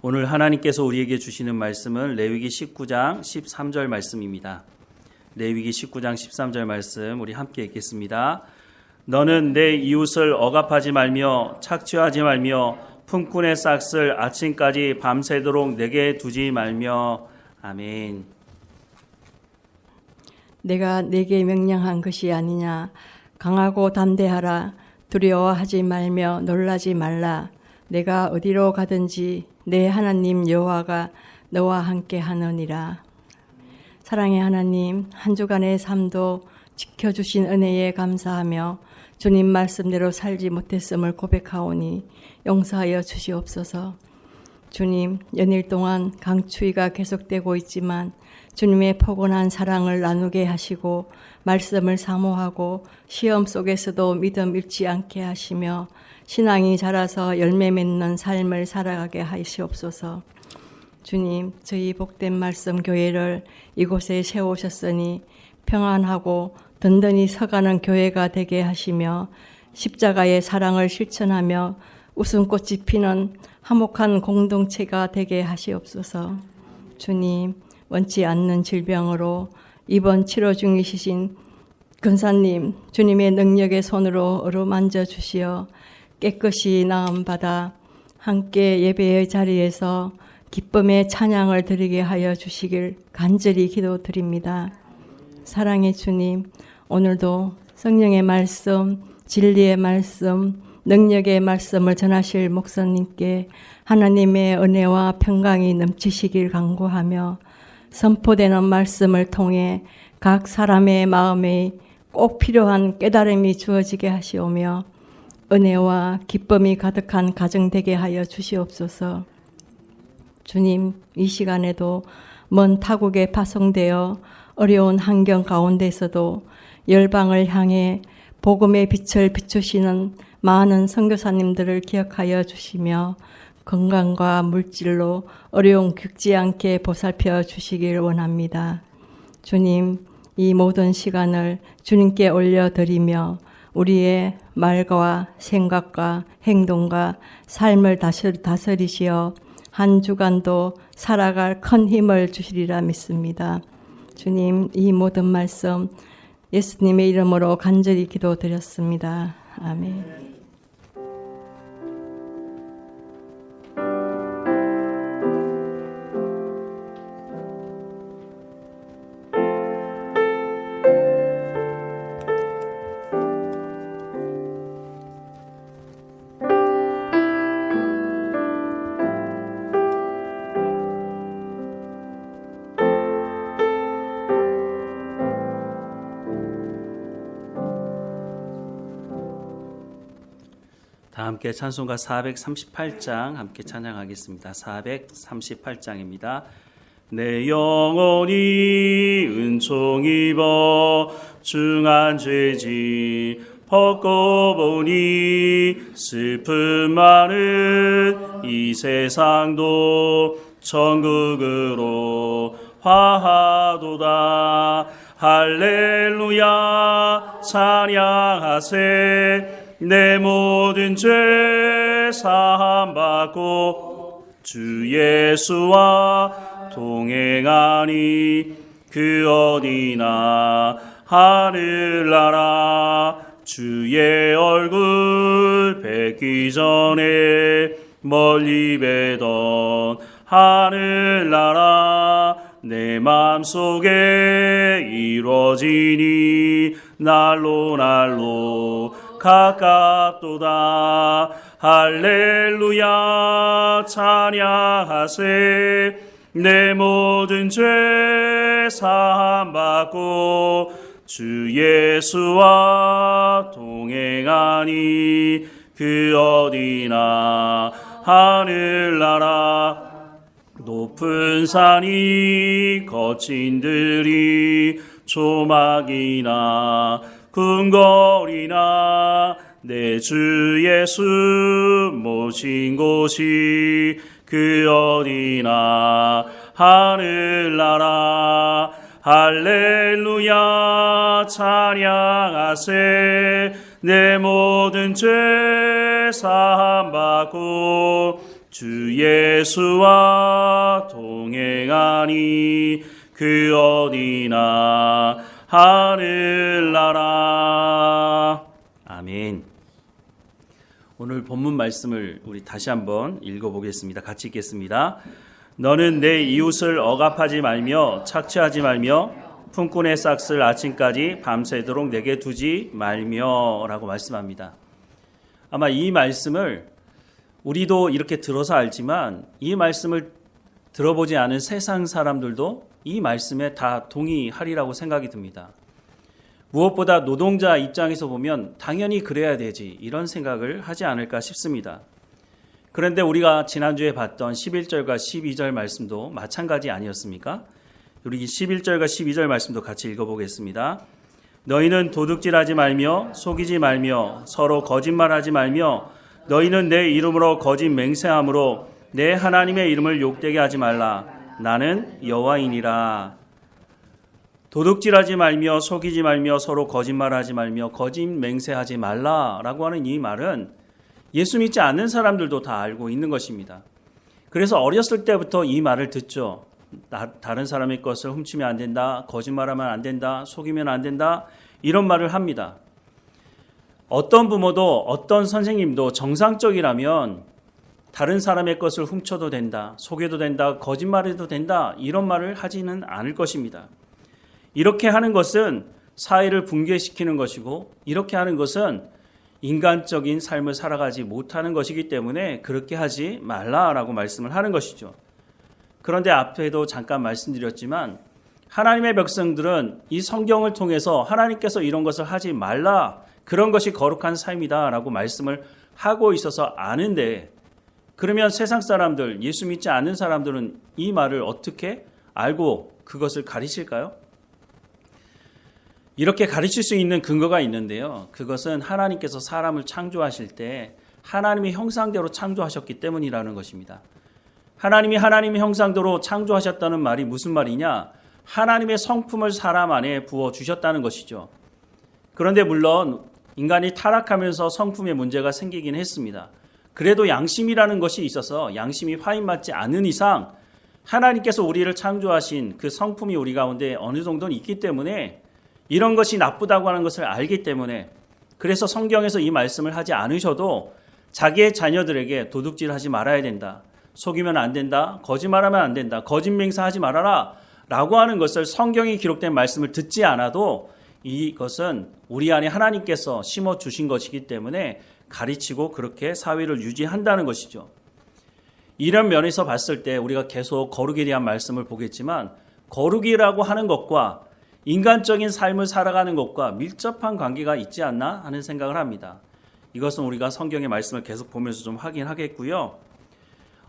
오늘 하나님께서 우리에게 주시는 말씀은 레위기 19장 13절 말씀입니다. 레위기 19장 13절 말씀 우리 함께 읽겠습니다. 너는 내 이웃을 억압하지 말며 착취하지 말며 품꾼의 싹을 아침까지 밤새도록 내게 두지 말며. 아멘. 내가 네게 명령한 것이 아니냐. 강하고 담대하라. 두려워하지 말며 놀라지 말라. 내가 어디로 가든지 내 하나님 여호와가 너와 함께 하느니라. 사랑의 하나님, 한 주간의 삶도 지켜주신 은혜에 감사하며 주님 말씀대로 살지 못했음을 고백하오니 용서하여 주시옵소서. 주님, 연일 동안 강추위가 계속되고 있지만 주님의 포근한 사랑을 나누게 하시고 말씀을 사모하고 시험 속에서도 믿음 잃지 않게 하시며 신앙이 자라서 열매 맺는 삶을 살아가게 하시옵소서. 주님, 저희 복된 말씀 교회를 이곳에 세우셨으니 평안하고 든든히 서가는 교회가 되게 하시며 십자가의 사랑을 실천하며 웃음꽃이 피는 화목한 공동체가 되게 하시옵소서. 주님, 원치 않는 질병으로 입원 치료 중이신 근사님, 주님의 능력의 손으로 어루만져 주시어 깨끗이 나음받아 함께 예배의 자리에서 기쁨의 찬양을 드리게 하여 주시길 간절히 기도드립니다. 사랑의 주님, 오늘도 성령의 말씀, 진리의 말씀, 능력의 말씀을 전하실 목사님께 하나님의 은혜와 평강이 넘치시길 간구하며 선포되는 말씀을 통해 각 사람의 마음에 꼭 필요한 깨달음이 주어지게 하시오며 은혜와 기쁨이 가득한 가정 되게 하여 주시옵소서. 주님, 이 시간에도 먼 타국에 파송되어 어려운 환경 가운데서도 열방을 향해 복음의 빛을 비추시는 많은 선교사님들을 기억하여 주시며 건강과 물질로 어려움 겪지 않게 보살펴 주시길 원합니다. 주님, 이 모든 시간을 주님께 올려드리며 우리의 말과 생각과 행동과 삶을 다스리시어 한 주간도 살아갈 큰 힘을 주시리라 믿습니다. 주님, 이 모든 말씀 예수님의 이름으로 간절히 기도드렸습니다. 아멘. 다 함께 찬송가 438장 함께 찬양하겠습니다. 438장입니다. 내 영혼이 은총 입어 중한 죄지 벗고 보니 슬픔 많은 이 세상도 천국으로 화하도다. 할렐루야 찬양하세. 내 모든 죄 사함받고 주 예수와 동행하니 그 어디나 하늘나라. 주의 얼굴 뵙기 전에 멀리 뵈던 하늘나라. 내 맘속에 이루어지니 날로 날로 가깝도다. 할렐루야 찬양하세. 내 모든 죄 사함받고 주 예수와 동행하니 그 어디나 하늘나라. 높은 산이 거친 들이 조막이나 궁궐이나 내 주 예수 모신 곳이 그 어디나 하늘나라. 할렐루야 찬양하세. 내 모든 죄 사함받고 주 예수와 동행하니 그 어디나 하늘나라. 아멘. 오늘 본문 말씀을 우리 다시 한번 읽어보겠습니다. 같이 읽겠습니다. 너는 내 이웃을 억압하지 말며 착취하지 말며 품꾼의 싹을 아침까지 밤새도록 내게 두지 말며 라고 말씀합니다. 아마 이 말씀을 우리도 이렇게 들어서 알지만 이 말씀을 들어보지 않은 세상 사람들도 이 말씀에 다 동의하리라고 생각이 듭니다. 무엇보다 노동자 입장에서 보면 당연히 그래야 되지 이런 생각을 하지 않을까 싶습니다. 그런데 우리가 지난주에 봤던 11절과 12절 말씀도 마찬가지 아니었습니까? 우리 11절과 12절 말씀도 같이 읽어보겠습니다. 너희는 도둑질하지 말며 속이지 말며 서로 거짓말하지 말며 너희는 내 이름으로 거짓 맹세함으로 내 하나님의 이름을 욕되게 하지 말라. 나는 여호와이니라. 도둑질하지 말며 속이지 말며 서로 거짓말하지 말며 거짓 맹세하지 말라라고 하는 이 말은 예수 믿지 않는 사람들도 다 알고 있는 것입니다. 그래서 어렸을 때부터 이 말을 듣죠. 다른 사람의 것을 훔치면 안 된다, 거짓말하면 안 된다, 속이면 안 된다 이런 말을 합니다. 어떤 부모도 어떤 선생님도 정상적이라면 다른 사람의 것을 훔쳐도 된다, 속여도 된다, 거짓말해도 된다 이런 말을 하지는 않을 것입니다. 이렇게 하는 것은 사회를 붕괴시키는 것이고 이렇게 하는 것은 인간적인 삶을 살아가지 못하는 것이기 때문에 그렇게 하지 말라라고 말씀을 하는 것이죠. 그런데 앞에도 잠깐 말씀드렸지만 하나님의 백성들은 이 성경을 통해서 하나님께서 이런 것을 하지 말라, 그런 것이 거룩한 삶이다 라고 말씀을 하고 있어서 아는데, 그러면 세상 사람들, 예수 믿지 않는 사람들은 이 말을 어떻게 알고 그것을 가르칠까요? 이렇게 가르칠 수 있는 근거가 있는데요. 그것은 하나님께서 사람을 창조하실 때 하나님의 형상대로 창조하셨기 때문이라는 것입니다. 하나님이 하나님의 형상대로 창조하셨다는 말이 무슨 말이냐? 하나님의 성품을 사람 안에 부어주셨다는 것이죠. 그런데 물론 인간이 타락하면서 성품에 문제가 생기긴 했습니다. 그래도 양심이라는 것이 있어서 양심이 화인맞지 않는 이상 하나님께서 우리를 창조하신 그 성품이 우리 가운데 어느 정도는 있기 때문에 이런 것이 나쁘다고 하는 것을 알기 때문에, 그래서 성경에서 이 말씀을 하지 않으셔도 자기의 자녀들에게 도둑질하지 말아야 된다, 속이면 안 된다, 거짓말하면 안 된다, 거짓 맹세하지 말아라 라고 하는 것을 성경에 기록된 말씀을 듣지 않아도 이것은 우리 안에 하나님께서 심어주신 것이기 때문에 가르치고 그렇게 사회를 유지한다는 것이죠. 이런 면에서 봤을 때 우리가 계속 거룩에 대한 말씀을 보겠지만 거룩이라고 하는 것과 인간적인 삶을 살아가는 것과 밀접한 관계가 있지 않나 하는 생각을 합니다. 이것은 우리가 성경의 말씀을 계속 보면서 좀 확인하겠고요.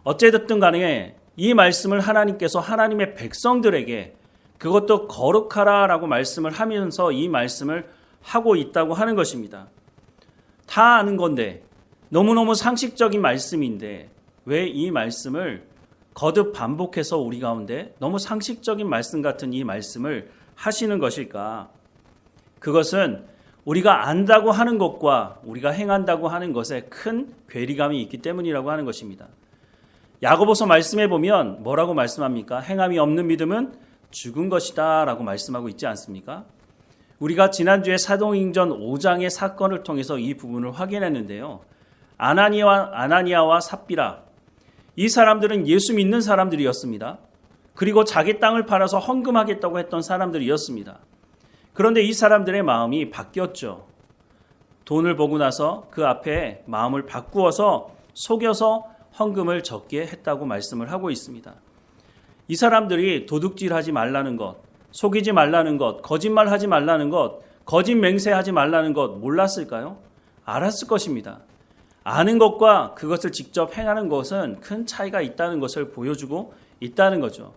어찌됐든 간에 이 말씀을 하나님께서 하나님의 백성들에게 그것도 거룩하라라고 말씀을 하면서 이 말씀을 하고 있다고 하는 것입니다. 다 아는 건데, 너무너무 상식적인 말씀인데 왜 이 말씀을 거듭 반복해서 우리 가운데 너무 상식적인 말씀 같은 이 말씀을 하시는 것일까? 그것은 우리가 안다고 하는 것과 우리가 행한다고 하는 것에 큰 괴리감이 있기 때문이라고 하는 것입니다. 야고보서 말씀해 보면 뭐라고 말씀합니까? 행함이 없는 믿음은 죽은 것이다 라고 말씀하고 있지 않습니까? 우리가 지난주에 사도행전 5장의 사건을 통해서 이 부분을 확인했는데요. 아나니아와 삽비라, 이 사람들은 예수 믿는 사람들이었습니다. 그리고 자기 땅을 팔아서 헌금하겠다고 했던 사람들이었습니다. 그런데 이 사람들의 마음이 바뀌었죠. 돈을 보고 나서 그 앞에 마음을 바꾸어서 속여서 헌금을 적게 했다고 말씀을 하고 있습니다. 이 사람들이 도둑질하지 말라는 것, 속이지 말라는 것, 거짓말하지 말라는 것, 거짓 맹세하지 말라는 것 몰랐을까요? 알았을 것입니다. 아는 것과 그것을 직접 행하는 것은 큰 차이가 있다는 것을 보여주고 있다는 거죠.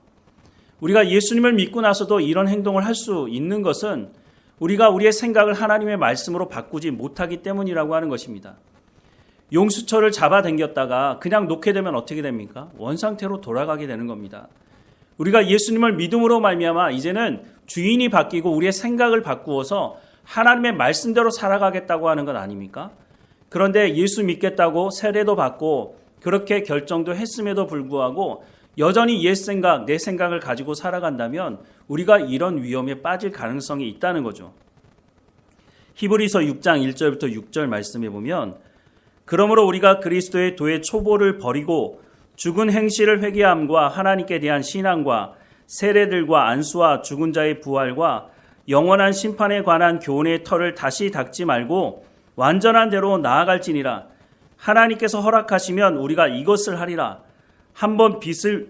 우리가 예수님을 믿고 나서도 이런 행동을 할 수 있는 것은 우리가 우리의 생각을 하나님의 말씀으로 바꾸지 못하기 때문이라고 하는 것입니다. 용수철을 잡아당겼다가 그냥 놓게 되면 어떻게 됩니까? 원상태로 돌아가게 되는 겁니다. 우리가 예수님을 믿음으로 말미암아 이제는 주인이 바뀌고 우리의 생각을 바꾸어서 하나님의 말씀대로 살아가겠다고 하는 것 아닙니까? 그런데 예수 믿겠다고 세례도 받고 그렇게 결정도 했음에도 불구하고 여전히 옛 생각, 내 생각을 가지고 살아간다면 우리가 이런 위험에 빠질 가능성이 있다는 거죠. 히브리서 6장 1절부터 6절 말씀해 보면 그러므로 우리가 그리스도의 도의 초보를 버리고 죽은 행실을 회개함과 하나님께 대한 신앙과 세례들과 안수와 죽은 자의 부활과 영원한 심판에 관한 교훈의 털을 다시 닦지 말고 완전한 대로 나아갈지니라. 하나님께서 허락하시면 우리가 이것을 하리라. 한번 빛을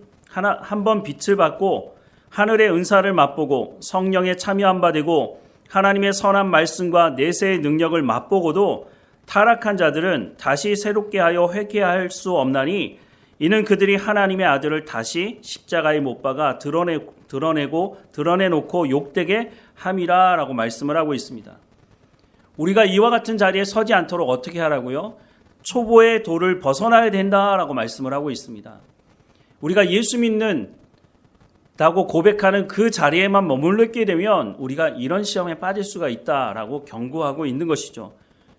받고 하늘의 은사를 맛보고 성령에 참여한 바 되고 하나님의 선한 말씀과 내세의 능력을 맛보고도 타락한 자들은 다시 새롭게 하여 회개할 수 없나니 이는 그들이 하나님의 아들을 다시 십자가에 못 박아 드러내놓고 욕되게 함이라 라고 말씀을 하고 있습니다. 우리가 이와 같은 자리에 서지 않도록 어떻게 하라고요? 초보의 도를 벗어나야 된다라고 말씀을 하고 있습니다. 우리가 예수 믿는다고 고백하는 그 자리에만 머물렀게 되면 우리가 이런 시험에 빠질 수가 있다라고 경고하고 있는 것이죠.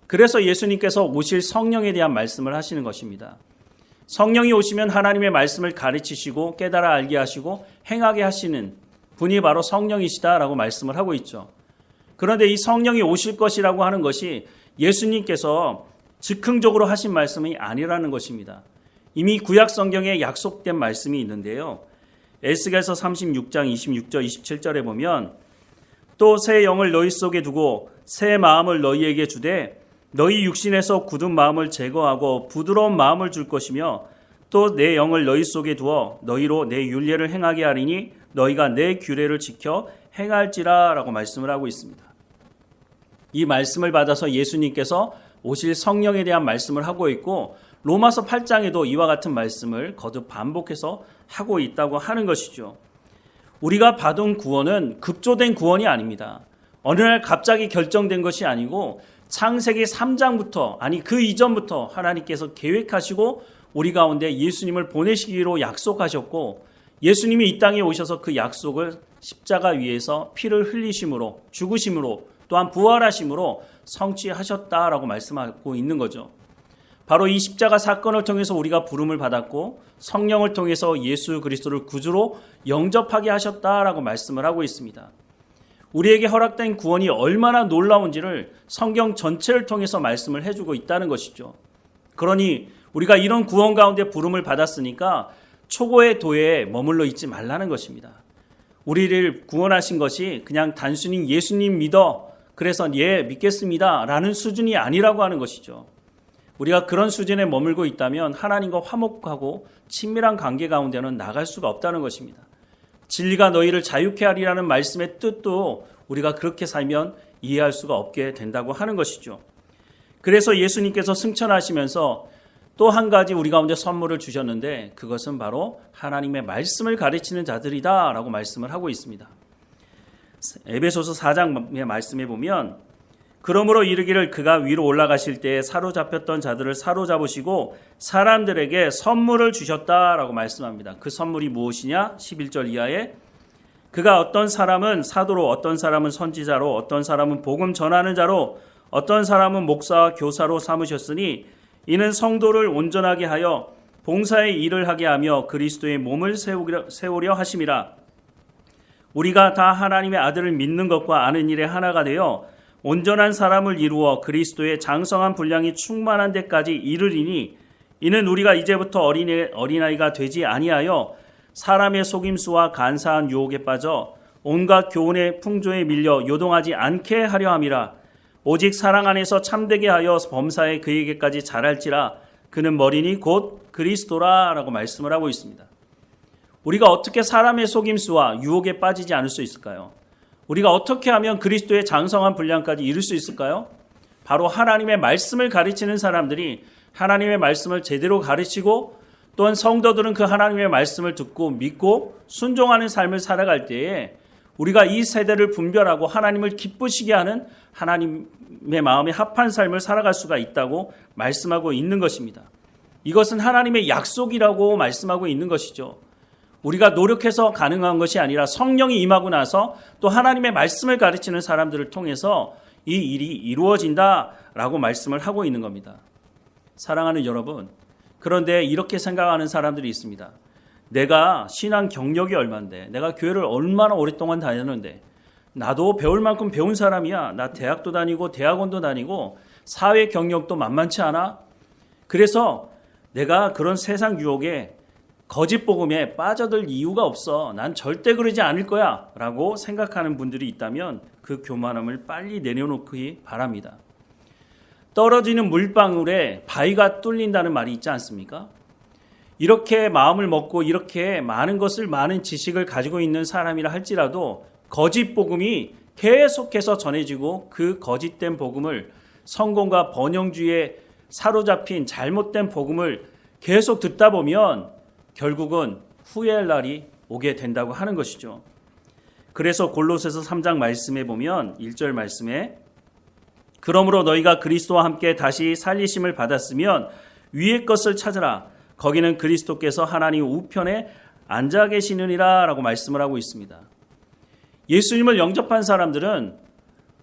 그래서 예수님께서 오실 성령에 대한 말씀을 하시는 것입니다. 성령이 오시면 하나님의 말씀을 가르치시고 깨달아 알게 하시고 행하게 하시는 분이 바로 성령이시다라고 말씀을 하고 있죠. 그런데 이 성령이 오실 것이라고 하는 것이 예수님께서 즉흥적으로 하신 말씀이 아니라는 것입니다. 이미 구약 성경에 약속된 말씀이 있는데요. 에스겔서 36장 26절 27절에 보면 또 새 영을 너희 속에 두고 새 마음을 너희에게 주되 너희 육신에서 굳은 마음을 제거하고 부드러운 마음을 줄 것이며 또 내 영을 너희 속에 두어 너희로 내 율례를 행하게 하리니 너희가 내 규례를 지켜 행할지라 라고 말씀을 하고 있습니다. 이 말씀을 받아서 예수님께서 오실 성령에 대한 말씀을 하고 있고 로마서 8장에도 이와 같은 말씀을 거듭 반복해서 하고 있다고 하는 것이죠. 우리가 받은 구원은 급조된 구원이 아닙니다. 어느 날 갑자기 결정된 것이 아니고 창세기 3장부터 아니 그 이전부터 하나님께서 계획하시고 우리 가운데 예수님을 보내시기로 약속하셨고 예수님이 이 땅에 오셔서 그 약속을 십자가 위에서 피를 흘리심으로 죽으심으로 또한 부활하심으로 성취하셨다라고 말씀하고 있는 거죠. 바로 이 십자가 사건을 통해서 우리가 부름을 받았고 성령을 통해서 예수 그리스도를 구주로 영접하게 하셨다라고 말씀을 하고 있습니다. 우리에게 허락된 구원이 얼마나 놀라운지를 성경 전체를 통해서 말씀을 해주고 있다는 것이죠. 그러니 우리가 이런 구원 가운데 부름을 받았으니까 초보의 도에 머물러 있지 말라는 것입니다. 우리를 구원하신 것이 그냥 단순히 예수님 믿어 그래서 예 믿겠습니다 라는 수준이 아니라고 하는 것이죠. 우리가 그런 수준에 머물고 있다면 하나님과 화목하고 친밀한 관계 가운데는 나갈 수가 없다는 것입니다. 진리가 너희를 자유케 하리라는 말씀의 뜻도 우리가 그렇게 살면 이해할 수가 없게 된다고 하는 것이죠. 그래서 예수님께서 승천하시면서 또 한 가지 우리 가운데 선물을 주셨는데 그것은 바로 하나님의 말씀을 가르치는 자들이다 라고 말씀을 하고 있습니다. 에베소서 4장의 말씀에 보면 그러므로 이르기를 그가 위로 올라가실 때에 사로잡혔던 자들을 사로잡으시고 사람들에게 선물을 주셨다라고 말씀합니다. 그 선물이 무엇이냐? 11절 이하에 그가 어떤 사람은 사도로 어떤 사람은 선지자로 어떤 사람은 복음 전하는 자로 어떤 사람은 목사와 교사로 삼으셨으니 이는 성도를 온전하게 하여 봉사의 일을 하게 하며 그리스도의 몸을 세우려 하심이라. 우리가 다 하나님의 아들을 믿는 것과 아는 일에 하나가 되어 온전한 사람을 이루어 그리스도의 장성한 분량이 충만한 데까지 이르리니 이는 우리가 이제부터 어린아이가 되지 아니하여 사람의 속임수와 간사한 유혹에 빠져 온갖 교훈의 풍조에 밀려 요동하지 않게 하려 함이라. 오직 사랑 안에서 참되게 하여 범사에 그에게까지 자랄지라. 그는 머리니 곧 그리스도라 라고 말씀을 하고 있습니다. 우리가 어떻게 사람의 속임수와 유혹에 빠지지 않을 수 있을까요? 우리가 어떻게 하면 그리스도의 장성한 분량까지 이룰 수 있을까요? 바로 하나님의 말씀을 가르치는 사람들이 하나님의 말씀을 제대로 가르치고 또한 성도들은 그 하나님의 말씀을 듣고 믿고 순종하는 삶을 살아갈 때에 우리가 이 세대를 분별하고 하나님을 기쁘시게 하는 하나님의 마음에 합한 삶을 살아갈 수가 있다고 말씀하고 있는 것입니다. 이것은 하나님의 약속이라고 말씀하고 있는 것이죠. 우리가 노력해서 가능한 것이 아니라 성령이 임하고 나서 또 하나님의 말씀을 가르치는 사람들을 통해서 이 일이 이루어진다라고 말씀을 하고 있는 겁니다. 사랑하는 여러분, 그런데 이렇게 생각하는 사람들이 있습니다. 내가 신앙 경력이 얼만데, 내가 교회를 얼마나 오랫동안 다녔는데, 나도 배울 만큼 배운 사람이야. 나 대학도 다니고 대학원도 다니고 사회 경력도 만만치 않아. 그래서 내가 그런 세상 유혹에 거짓 복음에 빠져들 이유가 없어. 난 절대 그러지 않을 거야 라고 생각하는 분들이 있다면 그 교만함을 빨리 내려놓기 바랍니다. 떨어지는 물방울에 바위가 뚫린다는 말이 있지 않습니까? 이렇게 마음을 먹고 이렇게 많은 것을, 많은 지식을 가지고 있는 사람이라 할지라도 거짓 복음이 계속해서 전해지고 그 거짓된 복음을, 성공과 번영주의에 사로잡힌 잘못된 복음을 계속 듣다 보면 결국은 후회할 날이 오게 된다고 하는 것이죠. 그래서 골로새서 3장 말씀에 보면 1절 말씀에 그러므로 너희가 그리스도와 함께 다시 살리심을 받았으면 위의 것을 찾으라. 거기는 그리스도께서 하나님 우편에 앉아 계시느니라 라고 말씀을 하고 있습니다. 예수님을 영접한 사람들은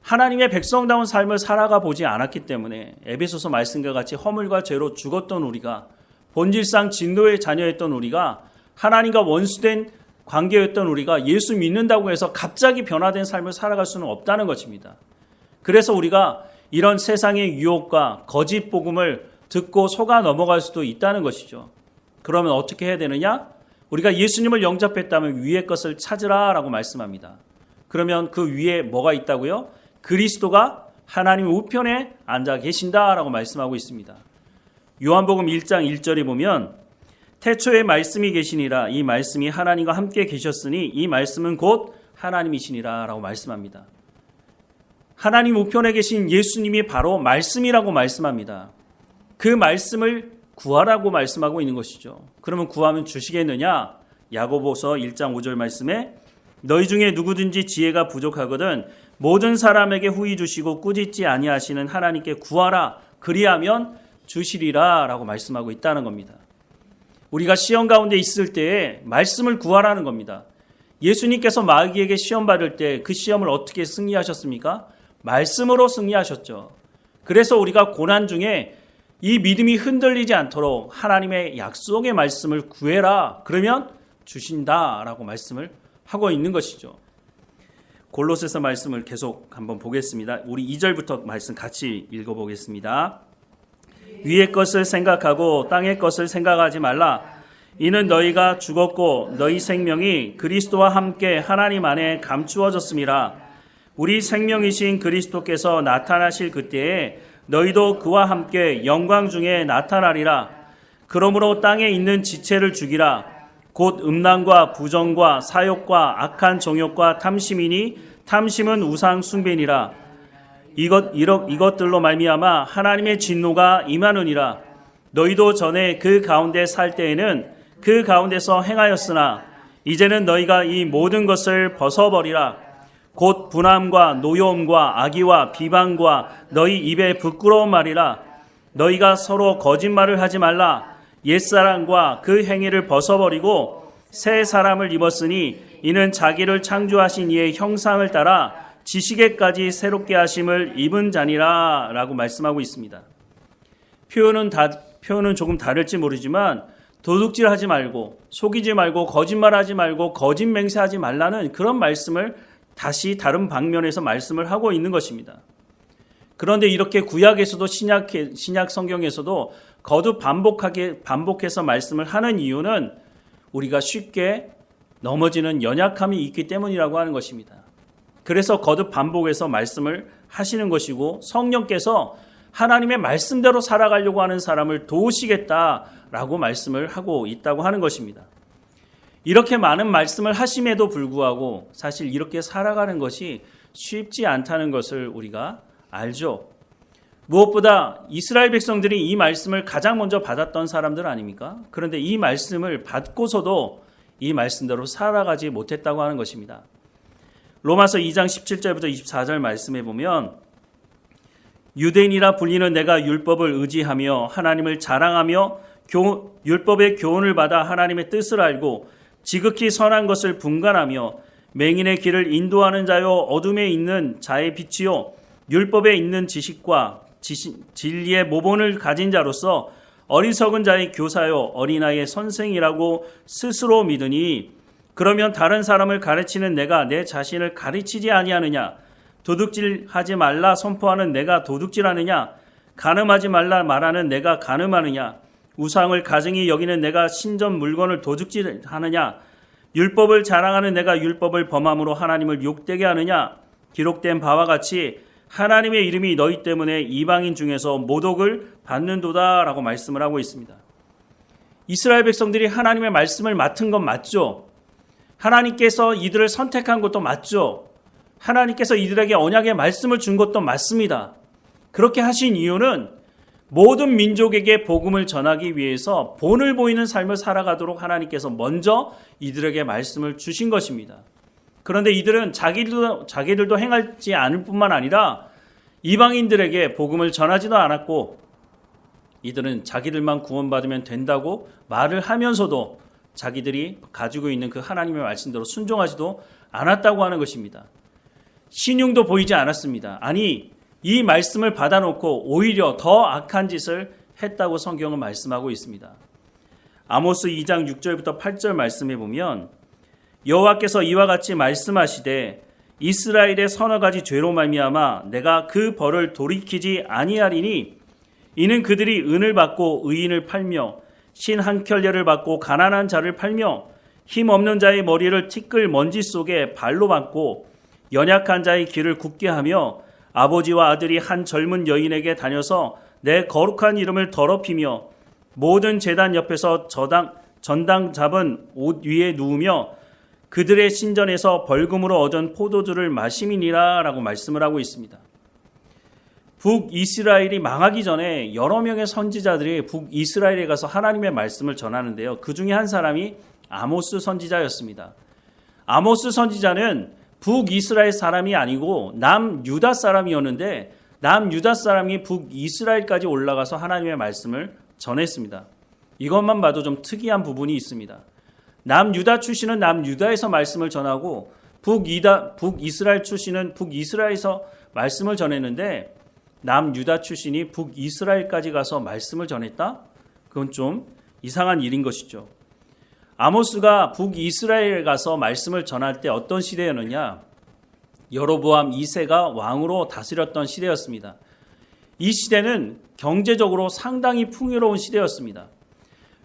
하나님의 백성다운 삶을 살아가 보지 않았기 때문에 에베소서 말씀과 같이 허물과 죄로 죽었던 우리가, 본질상 진노의 자녀였던 우리가, 하나님과 원수된 관계였던 우리가 예수 믿는다고 해서 갑자기 변화된 삶을 살아갈 수는 없다는 것입니다. 그래서 우리가 이런 세상의 유혹과 거짓 복음을 듣고 속아 넘어갈 수도 있다는 것이죠. 그러면 어떻게 해야 되느냐? 우리가 예수님을 영접했다면 위의 것을 찾으라 라고 말씀합니다. 그러면 그 위에 뭐가 있다고요? 그리스도가 하나님 우편에 앉아 계신다라고 말씀하고 있습니다. 요한복음 1장 1절에 보면 태초에 말씀이 계시니라. 이 말씀이 하나님과 함께 계셨으니 이 말씀은 곧 하나님이시니라 라고 말씀합니다. 하나님 우편에 계신 예수님이 바로 말씀이라고 말씀합니다. 그 말씀을 구하라고 말씀하고 있는 것이죠. 그러면 구하면 주시겠느냐? 야고보서 1장 5절 말씀에 너희 중에 누구든지 지혜가 부족하거든 모든 사람에게 후히 주시고 꾸짖지 아니하시는 하나님께 구하라. 그리하면 주시리라 라고 말씀하고 있다는 겁니다. 우리가 시험 가운데 있을 때에 말씀을 구하라는 겁니다. 예수님께서 마귀에게 시험 받을 때 그 시험을 어떻게 승리하셨습니까? 말씀으로 승리하셨죠. 그래서 우리가 고난 중에 이 믿음이 흔들리지 않도록 하나님의 약속의 말씀을 구해라. 그러면 주신다라고 말씀을 하고 있는 것이죠. 골로새서 말씀을 계속 한번 보겠습니다. 우리 2절부터 말씀 같이 읽어보겠습니다. 위의 것을 생각하고 땅의 것을 생각하지 말라. 이는 너희가 죽었고 너희 생명이 그리스도와 함께 하나님 안에 감추어졌음이라. 우리 생명이신 그리스도께서 나타나실 그때에 너희도 그와 함께 영광 중에 나타나리라. 그러므로 땅에 있는 지체를 죽이라. 곧 음란과 부정과 사욕과 악한 정욕과 탐심이니 탐심은 우상 숭배니라. 이것들로 말미암아 하나님의 진노가 임하느니라. 너희도 전에 그 가운데 살 때에는 그 가운데서 행하였으나 이제는 너희가 이 모든 것을 벗어버리라. 곧 분함과 노여움과 악의와 비방과 너희 입에 부끄러운 말이라. 너희가 서로 거짓말을 하지 말라. 옛사람과 그 행위를 벗어버리고 새 사람을 입었으니 이는 자기를 창조하신 이의 형상을 따라 지식에까지 새롭게 하심을 입은 자니라 라고 말씀하고 있습니다. 표현은 조금 다를지 모르지만 도둑질하지 말고 속이지 말고 거짓말하지 말고 거짓 맹세하지 말라는 그런 말씀을 다시 다른 방면에서 말씀을 하고 있는 것입니다. 그런데 이렇게 구약에서도 신약 성경에서도 거듭 반복해서 말씀을 하는 이유는 우리가 쉽게 넘어지는 연약함이 있기 때문이라고 하는 것입니다. 그래서 거듭 반복해서 말씀을 하시는 것이고 성령께서 하나님의 말씀대로 살아가려고 하는 사람을 도우시겠다라고 말씀을 하고 있다고 하는 것입니다. 이렇게 많은 말씀을 하심에도 불구하고 사실 이렇게 살아가는 것이 쉽지 않다는 것을 우리가 알죠. 무엇보다 이스라엘 백성들이 이 말씀을 가장 먼저 받았던 사람들 아닙니까? 그런데 이 말씀을 받고서도 이 말씀대로 살아가지 못했다고 하는 것입니다. 로마서 2장 17절부터 24절 말씀에 보면 유대인이라 불리는 내가 율법을 의지하며 하나님을 자랑하며 율법의 교훈을 받아 하나님의 뜻을 알고 지극히 선한 것을 분간하며 맹인의 길을 인도하는 자요 어둠에 있는 자의 빛이요 율법에 있는 지식과 진리의 모본을 가진 자로서 어리석은 자의 교사요 어린아이의 선생이라고 스스로 믿으니 그러면 다른 사람을 가르치는 내가 내 자신을 가르치지 아니하느냐? 도둑질하지 말라 선포하는 내가 도둑질하느냐? 간음하지 말라 말하는 내가 간음하느냐? 우상을 가증히 여기는 내가 신전 물건을 도둑질하느냐? 율법을 자랑하는 내가 율법을 범함으로 하나님을 욕되게 하느냐? 기록된 바와 같이 하나님의 이름이 너희 때문에 이방인 중에서 모독을 받는도다 라고 말씀을 하고 있습니다. 이스라엘 백성들이 하나님의 말씀을 맡은 건 맞죠? 하나님께서 이들을 선택한 것도 맞죠? 하나님께서 이들에게 언약의 말씀을 준 것도 맞습니다. 그렇게 하신 이유는 모든 민족에게 복음을 전하기 위해서 본을 보이는 삶을 살아가도록 하나님께서 먼저 이들에게 말씀을 주신 것입니다. 그런데 이들은 자기들도 행하지 않을 뿐만 아니라 이방인들에게 복음을 전하지도 않았고 이들은 자기들만 구원받으면 된다고 말을 하면서도 자기들이 가지고 있는 그 하나님의 말씀대로 순종하지도 않았다고 하는 것입니다. 신용도 보이지 않았습니다. 아니, 이 말씀을 받아놓고 오히려 더 악한 짓을 했다고 성경은 말씀하고 있습니다. 아모스 2장 6절부터 8절 말씀에 보면 여호와께서 이와 같이 말씀하시되 이스라엘의 서너 가지 죄로 말미암아 내가 그 벌을 돌이키지 아니하리니 이는 그들이 은을 받고 의인을 팔며 신 한 켤레를 받고 가난한 자를 팔며 힘없는 자의 머리를 티끌 먼지 속에 발로 받고 연약한 자의 길을 굳게 하며 아버지와 아들이 한 젊은 여인에게 다녀서 내 거룩한 이름을 더럽히며 모든 제단 옆에서 전당 잡은 옷 위에 누우며 그들의 신전에서 벌금으로 얻은 포도주를 마심이니라 라고 말씀을 하고 있습니다. 북이스라엘이 망하기 전에 여러 명의 선지자들이 북이스라엘에 가서 하나님의 말씀을 전하는데요. 그 중에 한 사람이 아모스 선지자였습니다. 아모스 선지자는 북이스라엘 사람이 아니고 남유다 사람이었는데 남유다 사람이 북이스라엘까지 올라가서 하나님의 말씀을 전했습니다. 이것만 봐도 좀 특이한 부분이 있습니다. 남유다 출신은 남유다에서 말씀을 전하고 북이스라엘 출신은 북이스라엘에서 말씀을 전했는데 남유다 출신이 북이스라엘까지 가서 말씀을 전했다? 그건 좀 이상한 일인 것이죠. 아모스가 북이스라엘에 가서 말씀을 전할 때 어떤 시대였느냐? 여로보암 2세가 왕으로 다스렸던 시대였습니다. 이 시대는 경제적으로 상당히 풍요로운 시대였습니다.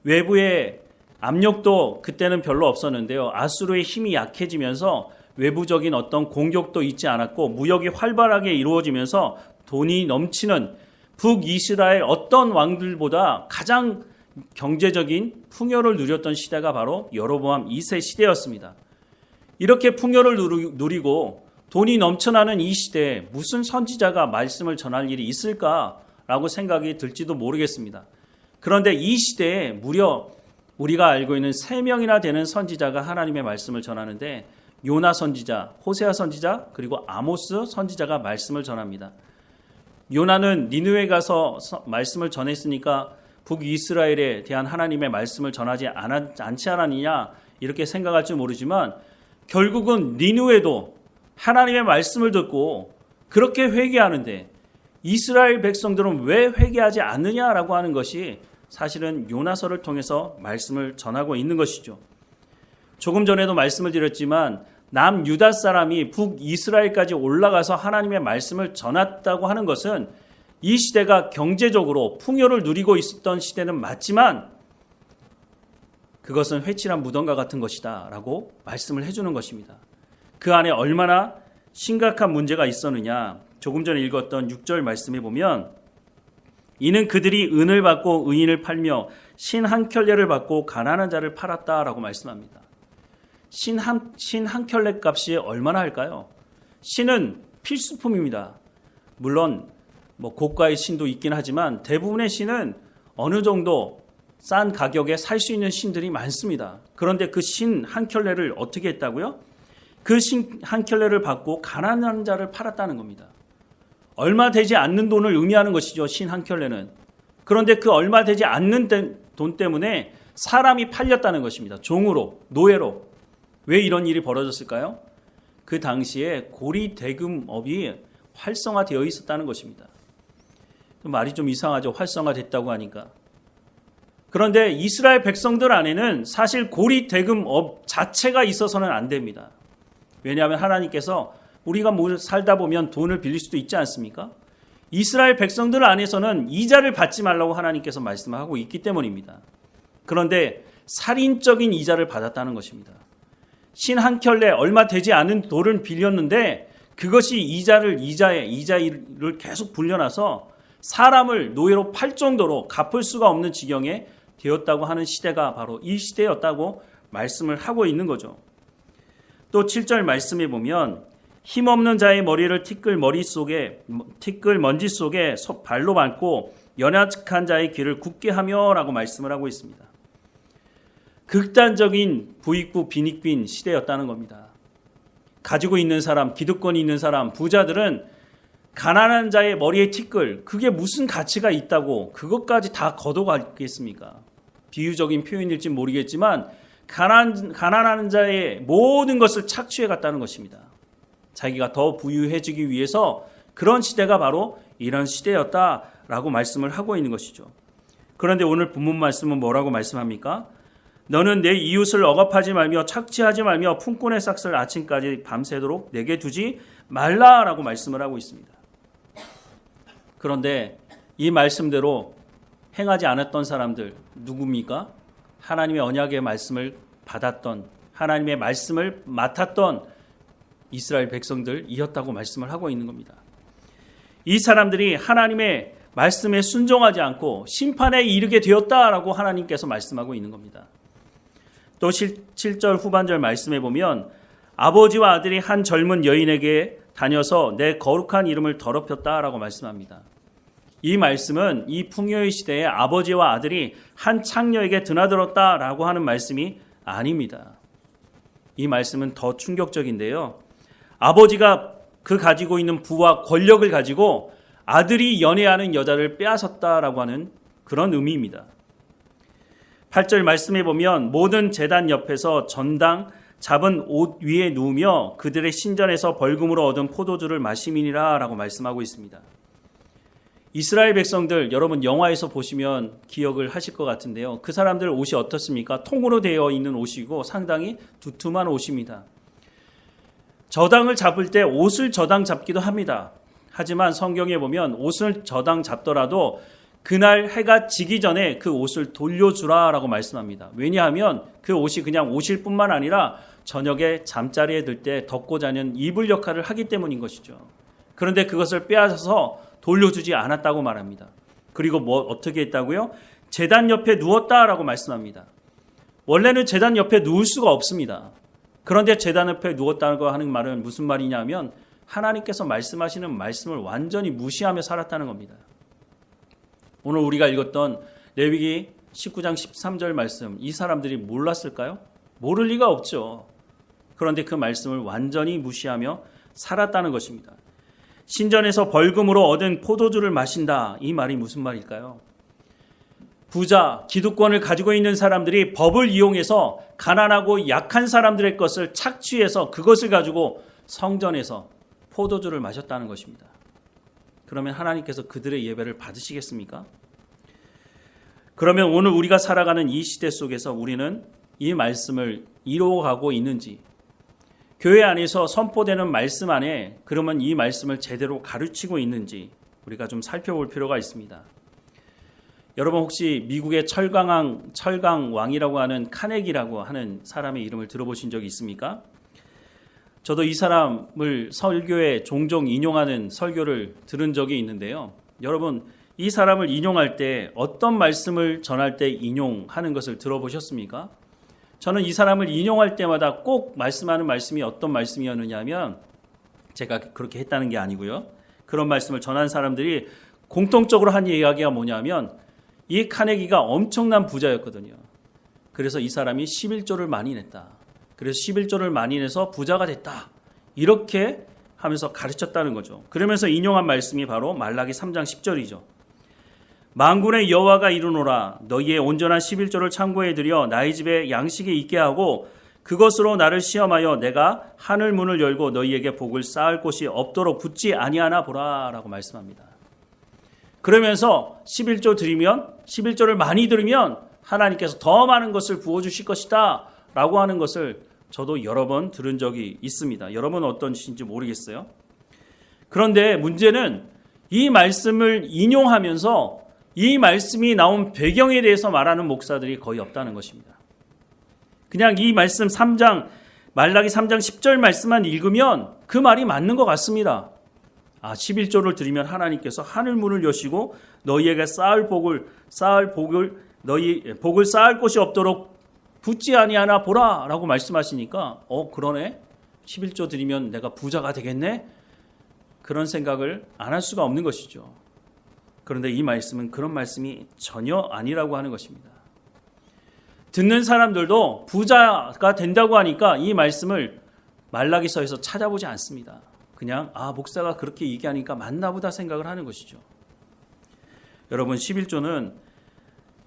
외부의 압력도 그때는 별로 없었는데요. 아수르의 힘이 약해지면서 외부적인 어떤 공격도 있지 않았고 무역이 활발하게 이루어지면서 돈이 넘치는 북이스라엘 어떤 왕들보다 가장 경제적인 풍요를 누렸던 시대가 바로 여로보암 2세 시대였습니다. 이렇게 풍요를 누리고 돈이 넘쳐나는 이 시대에 무슨 선지자가 말씀을 전할 일이 있을까라고 생각이 들지도 모르겠습니다. 그런데 이 시대에 무려 우리가 알고 있는 3명이나 되는 선지자가 하나님의 말씀을 전하는데 요나 선지자, 호세아 선지자, 그리고 아모스 선지자가 말씀을 전합니다. 요나는 니느웨 가서 말씀을 전했으니까 북이스라엘에 대한 하나님의 말씀을 전하지 않지 않았느냐 이렇게 생각할지 모르지만 결국은 니느웨도 하나님의 말씀을 듣고 그렇게 회개하는데 이스라엘 백성들은 왜 회개하지 않느냐라고 하는 것이 사실은 요나서를 통해서 말씀을 전하고 있는 것이죠. 조금 전에도 말씀을 드렸지만 남유다 사람이 북이스라엘까지 올라가서 하나님의 말씀을 전했다고 하는 것은 이 시대가 경제적으로 풍요를 누리고 있었던 시대는 맞지만 그것은 회칠한 무덤과 같은 것이다 라고 말씀을 해주는 것입니다. 그 안에 얼마나 심각한 문제가 있었느냐. 조금 전에 읽었던 6절 말씀에 보면 이는 그들이 은을 받고 의인을 팔며 신 한 켤레를 받고 가난한 자를 팔았다라고 말씀합니다. 신 한 켤레 값이 얼마나 할까요? 신은 필수품입니다. 물론 고가의 신도 있긴 하지만 대부분의 신은 어느 정도 싼 가격에 살 수 있는 신들이 많습니다. 그런데 그 신 한 켤레를 어떻게 했다고요? 그 신 한 켤레를 받고 가난한 자를 팔았다는 겁니다. 얼마 되지 않는 돈을 의미하는 것이죠. 신 한 켤레는. 그런데 그 얼마 되지 않는 돈 때문에 사람이 팔렸다는 것입니다. 종으로, 노예로. 왜 이런 일이 벌어졌을까요? 그 당시에 고리 대금업이 활성화되어 있었다는 것입니다. 말이 좀 이상하죠. 활성화됐다고 하니까. 그런데 이스라엘 백성들 안에는 사실 고리대금업 자체가 있어서는 안 됩니다. 왜냐하면 하나님께서 우리가 살다 보면 돈을 빌릴 수도 있지 않습니까? 이스라엘 백성들 안에서는 이자를 받지 말라고 하나님께서 말씀하고 있기 때문입니다. 그런데 살인적인 이자를 받았다는 것입니다. 신 한 켤레 얼마 되지 않은 돈을 빌렸는데 그것이 이자를 계속 불려놔서 사람을 노예로 팔 정도로 갚을 수가 없는 지경에 되었다고 하는 시대가 바로 이 시대였다고 말씀을 하고 있는 거죠. 또 7절 말씀에 보면 힘없는 자의 머리를 티끌 먼지 속에 발로 밟고 연약한 자의 귀를 굳게 하며 라고 말씀을 하고 있습니다. 극단적인 부익부 빈익빈 시대였다는 겁니다. 가지고 있는 사람, 기득권이 있는 사람, 부자들은 가난한 자의 머리에 티끌, 그게 무슨 가치가 있다고 그것까지 다 걷어가겠습니까? 비유적인 표현일지 모르겠지만 가난한 자의 모든 것을 착취해 갔다는 것입니다. 자기가 더 부유해지기 위해서 그런 시대가 바로 이런 시대였다라고 말씀을 하고 있는 것이죠. 그런데 오늘 본문 말씀은 뭐라고 말씀합니까? 너는 내 이웃을 억압하지 말며 착취하지 말며 품꾼의 싹을 아침까지 밤새도록 내게 두지 말라라고 말씀을 하고 있습니다. 그런데 이 말씀대로 행하지 않았던 사람들 누굽니까? 하나님의 언약의 말씀을 받았던, 하나님의 말씀을 맡았던 이스라엘 백성들이었다고 말씀을 하고 있는 겁니다. 이 사람들이 하나님의 말씀에 순종하지 않고 심판에 이르게 되었다라고 하나님께서 말씀하고 있는 겁니다. 또 7절 후반절 말씀에 보면 아버지와 아들이 한 젊은 여인에게 다녀서 내 거룩한 이름을 더럽혔다라고 말씀합니다. 이 말씀은 이 풍요의 시대에 아버지와 아들이 한 창녀에게 드나들었다라고 하는 말씀이 아닙니다. 이 말씀은 더 충격적인데요. 아버지가 그 가지고 있는 부와 권력을 가지고 아들이 연애하는 여자를 빼앗았다라고 하는 그런 의미입니다. 8절 말씀에 보면 모든 제단 옆에서 전당 잡은 옷 위에 누우며 그들의 신전에서 벌금으로 얻은 포도주를 마시미니라 라고 말씀하고 있습니다. 이스라엘 백성들 여러분 영화에서 보시면 기억을 하실 것 같은데요. 그 사람들 옷이 어떻습니까? 통으로 되어 있는 옷이고 상당히 두툼한 옷입니다. 저당을 잡을 때 옷을 저당 잡기도 합니다. 하지만 성경에 보면 옷을 저당 잡더라도 그날 해가 지기 전에 그 옷을 돌려주라라고 말씀합니다. 왜냐하면 그 옷이 그냥 옷일 뿐만 아니라 저녁에 잠자리에 들 때 덮고 자는 이불 역할을 하기 때문인 것이죠. 그런데 그것을 빼앗아서 돌려주지 않았다고 말합니다. 그리고 어떻게 했다고요? 제단 옆에 누웠다라고 말씀합니다. 원래는 제단 옆에 누울 수가 없습니다. 그런데 제단 옆에 누웠다고 하는 말은 무슨 말이냐면 하나님께서 말씀하시는 말씀을 완전히 무시하며 살았다는 겁니다. 오늘 우리가 읽었던 레위기 19장 13절 말씀, 이 사람들이 몰랐을까요? 모를 리가 없죠. 그런데 그 말씀을 완전히 무시하며 살았다는 것입니다. 신전에서 벌금으로 얻은 포도주를 마신다. 이 말이 무슨 말일까요? 부자, 기득권을 가지고 있는 사람들이 법을 이용해서 가난하고 약한 사람들의 것을 착취해서 그것을 가지고 성전에서 포도주를 마셨다는 것입니다. 그러면 하나님께서 그들의 예배를 받으시겠습니까? 그러면 오늘 우리가 살아가는 이 시대 속에서 우리는 이 말씀을 이루어가고 있는지, 교회 안에서 선포되는 말씀 안에 그러면 이 말씀을 제대로 가르치고 있는지 우리가 좀 살펴볼 필요가 있습니다. 여러분 혹시 미국의 철강 왕이라고 하는 카네기라고 하는 사람의 이름을 들어보신 적이 있습니까? 저도 이 사람을 설교에 종종 인용하는 설교를 들은 적이 있는데요. 여러분 이 사람을 인용할 때 어떤 말씀을 전할 때 인용하는 것을 들어보셨습니까? 저는 이 사람을 인용할 때마다 꼭 말씀하는 말씀이 어떤 말씀이었느냐 하면 제가 그렇게 했다는 게 아니고요. 그런 말씀을 전한 사람들이 공통적으로 한 이야기가 뭐냐면 이 카네기가 엄청난 부자였거든요. 그래서 이 사람이 11조를 많이 냈다. 그래서 11조를 많이 내서 부자가 됐다. 이렇게 하면서 가르쳤다는 거죠. 그러면서 인용한 말씀이 바로 말라기 3장 10절이죠. 만군의 여호와가 이르노라 너희의 온전한 11조를 창고에 들여 나의 집에 양식이 있게 하고 그것으로 나를 시험하여 내가 하늘 문을 열고 너희에게 복을 쌓을 곳이 없도록 붙지 아니하나 보라 라고 말씀합니다. 그러면서 11조를 많이 드리면 하나님께서 더 많은 것을 부어주실 것이다 라고 하는 것을 저도 여러 번 들은 적이 있습니다. 여러분은 어떤지 모르겠어요. 그런데 문제는 이 말씀을 인용하면서 이 말씀이 나온 배경에 대해서 말하는 목사들이 거의 없다는 것입니다. 그냥 이 말씀 말라기 3장 10절 말씀만 읽으면 그 말이 맞는 것 같습니다. 11조를 드리면 하나님께서 하늘 문을 여시고 너희에게 복을 쌓을 곳이 없도록 붙지 아니하나 보라 라고 말씀하시니까 그러네. 11조 드리면 내가 부자가 되겠네. 그런 생각을 안 할 수가 없는 것이죠. 그런데 이 말씀은 그런 말씀이 전혀 아니라고 하는 것입니다. 듣는 사람들도 부자가 된다고 하니까 이 말씀을 말라기서에서 찾아보지 않습니다. 그냥 목사가 그렇게 얘기하니까 맞나 보다 생각을 하는 것이죠. 여러분, 11조는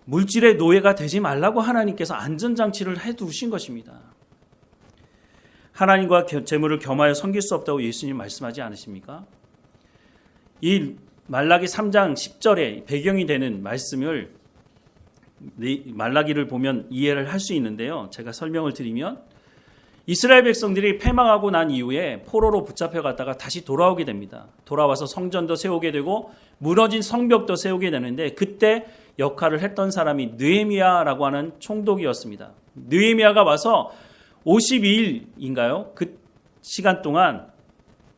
물질의 노예가 되지 말라고 하나님께서 안전장치를 해두신 것입니다. 하나님과 재물을 겸하여 섬길 수 없다고 예수님 말씀하지 않으십니까? 이 말라기 3장 10절에 배경이 되는 말씀을 말라기를 보면 이해를 할 수 있는데요. 제가 설명을 드리면 이스라엘 백성들이 패망하고 난 이후에 포로로 붙잡혀 갔다가 다시 돌아오게 됩니다. 돌아와서 성전도 세우게 되고 무너진 성벽도 세우게 되는데 그때 역할을 했던 사람이 느헤미야라고 하는 총독이었습니다. 느헤미야가 와서 52일인가요? 그 시간 동안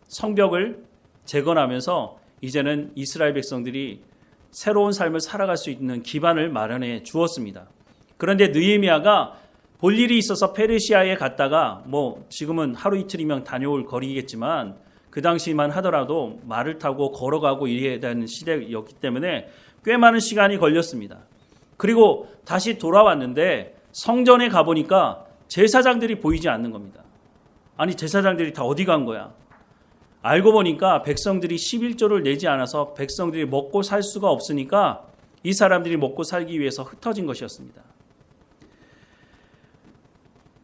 성벽을 재건하면서 이제는 이스라엘 백성들이 새로운 삶을 살아갈 수 있는 기반을 마련해 주었습니다. 그런데 느헤미야가 볼 일이 있어서 페르시아에 갔다가 지금은 하루 이틀이면 다녀올 거리겠지만 그 당시만 하더라도 말을 타고 걸어가고 이래야 되는 시대였기 때문에 꽤 많은 시간이 걸렸습니다. 그리고 다시 돌아왔는데 성전에 가보니까 제사장들이 보이지 않는 겁니다. 아니, 제사장들이 다 어디 간 거야? 알고 보니까 백성들이 11조를 내지 않아서 백성들이 먹고 살 수가 없으니까 이 사람들이 먹고 살기 위해서 흩어진 것이었습니다.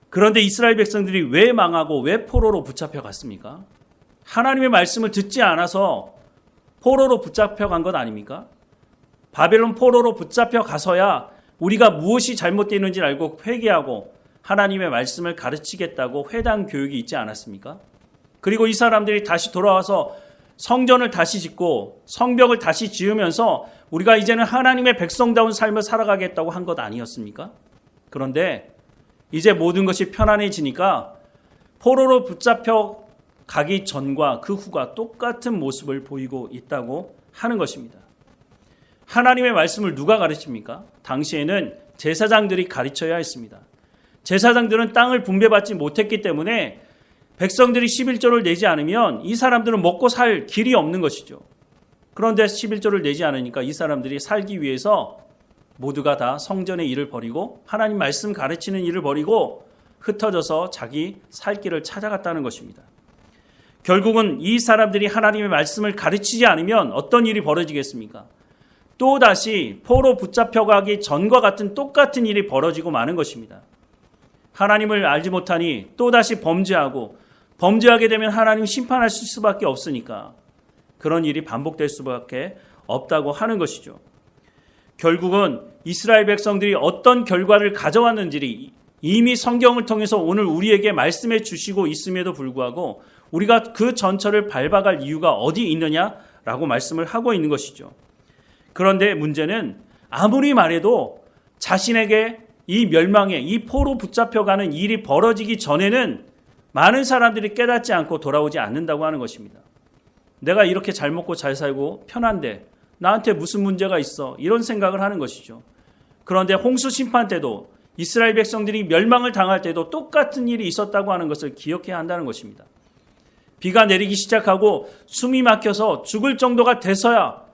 그런데 이스라엘 백성들이 왜 망하고 왜 포로로 붙잡혀 갔습니까? 하나님의 말씀을 듣지 않아서 포로로 붙잡혀 간 것 아닙니까? 바벨론 포로로 붙잡혀 가서야 우리가 무엇이 잘못되는지 알고 회개하고 하나님의 말씀을 가르치겠다고 회당 교육이 있지 않았습니까? 그리고 이 사람들이 다시 돌아와서 성전을 다시 짓고 성벽을 다시 지으면서 우리가 이제는 하나님의 백성다운 삶을 살아가겠다고 한 것 아니었습니까? 그런데 이제 모든 것이 편안해지니까 포로로 붙잡혀 가기 전과 그 후가 똑같은 모습을 보이고 있다고 하는 것입니다. 하나님의 말씀을 누가 가르칩니까? 당시에는 제사장들이 가르쳐야 했습니다. 제사장들은 땅을 분배받지 못했기 때문에 백성들이 11조를 내지 않으면 이 사람들은 먹고 살 길이 없는 것이죠. 그런데 11조를 내지 않으니까 이 사람들이 살기 위해서 모두가 다 성전의 일을 버리고 하나님 말씀 가르치는 일을 버리고 흩어져서 자기 살 길을 찾아갔다는 것입니다. 결국은 이 사람들이 하나님의 말씀을 가르치지 않으면 어떤 일이 벌어지겠습니까? 또다시 포로 붙잡혀가기 전과 같은 똑같은 일이 벌어지고 마는 것입니다. 하나님을 알지 못하니 또다시 범죄하게 되면 하나님 심판하실 수밖에 없으니까 그런 일이 반복될 수밖에 없다고 하는 것이죠. 결국은 이스라엘 백성들이 어떤 결과를 가져왔는지 이미 성경을 통해서 오늘 우리에게 말씀해 주시고 있음에도 불구하고 우리가 그 전철을 밟아갈 이유가 어디 있느냐라고 말씀을 하고 있는 것이죠. 그런데 문제는 아무리 말해도 자신에게 이 멸망에 이 포로 붙잡혀가는 일이 벌어지기 전에는 많은 사람들이 깨닫지 않고 돌아오지 않는다고 하는 것입니다. 내가 이렇게 잘 먹고 잘 살고 편한데 나한테 무슨 문제가 있어? 이런 생각을 하는 것이죠. 그런데 홍수 심판 때도 이스라엘 백성들이 멸망을 당할 때도 똑같은 일이 있었다고 하는 것을 기억해야 한다는 것입니다. 비가 내리기 시작하고 숨이 막혀서 죽을 정도가 돼서야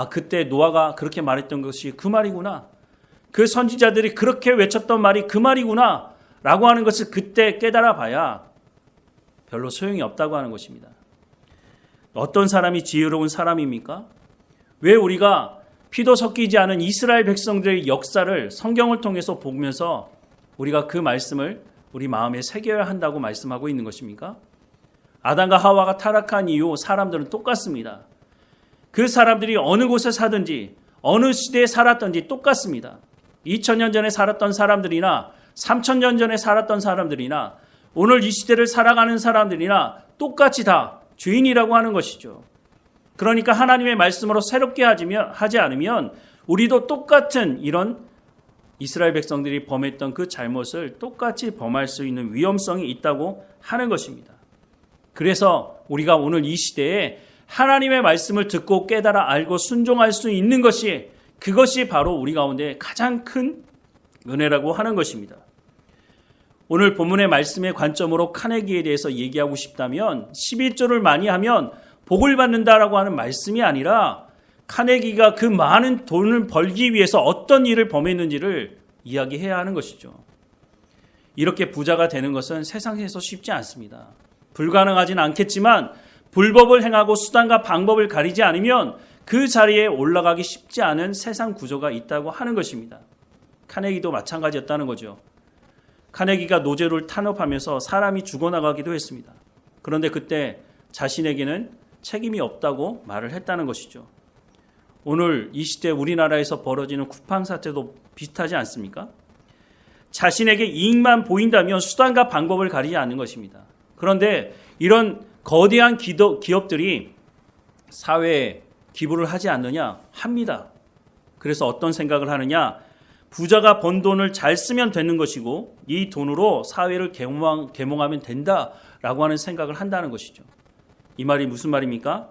그때 노아가 그렇게 말했던 것이 그 말이구나. 그 선지자들이 그렇게 외쳤던 말이 그 말이구나 라고 하는 것을 그때 깨달아 봐야 별로 소용이 없다고 하는 것입니다. 어떤 사람이 지혜로운 사람입니까? 왜 우리가 피도 섞이지 않은 이스라엘 백성들의 역사를 성경을 통해서 보면서 우리가 그 말씀을 우리 마음에 새겨야 한다고 말씀하고 있는 것입니까? 아담과 하와가 타락한 이후 사람들은 똑같습니다. 그 사람들이 어느 곳에 사든지 어느 시대에 살았든지 똑같습니다. 2000년 전에 살았던 사람들이나 3000년 전에 살았던 사람들이나 오늘 이 시대를 살아가는 사람들이나 똑같이 다 죄인이라고 하는 것이죠. 그러니까 하나님의 말씀으로 새롭게 하지 않으면 우리도 똑같은 이런 이스라엘 백성들이 범했던 그 잘못을 똑같이 범할 수 있는 위험성이 있다고 하는 것입니다. 그래서 우리가 오늘 이 시대에 하나님의 말씀을 듣고 깨달아 알고 순종할 수 있는 것이 그것이 바로 우리 가운데 가장 큰 은혜라고 하는 것입니다. 오늘 본문의 말씀의 관점으로 카네기에 대해서 얘기하고 싶다면 11조를 많이 하면 복을 받는다라고 하는 말씀이 아니라 카네기가 그 많은 돈을 벌기 위해서 어떤 일을 범했는지를 이야기해야 하는 것이죠. 이렇게 부자가 되는 것은 세상에서 쉽지 않습니다. 불가능하진 않겠지만 불법을 행하고 수단과 방법을 가리지 않으면 그 자리에 올라가기 쉽지 않은 세상 구조가 있다고 하는 것입니다. 카네기도 마찬가지였다는 거죠. 카네기가 노제를 탄압하면서 사람이 죽어나가기도 했습니다. 그런데 그때 자신에게는 책임이 없다고 말을 했다는 것이죠. 오늘 이 시대 우리나라에서 벌어지는 쿠팡 사태도 비슷하지 않습니까? 자신에게 이익만 보인다면 수단과 방법을 가리지 않는 것입니다. 그런데 이런 거대한 기업들이 사회에 기부를 하지 않느냐? 합니다. 그래서 어떤 생각을 하느냐? 부자가 번 돈을 잘 쓰면 되는 것이고 이 돈으로 사회를 계몽하면 된다라고 하는 생각을 한다는 것이죠. 이 말이 무슨 말입니까?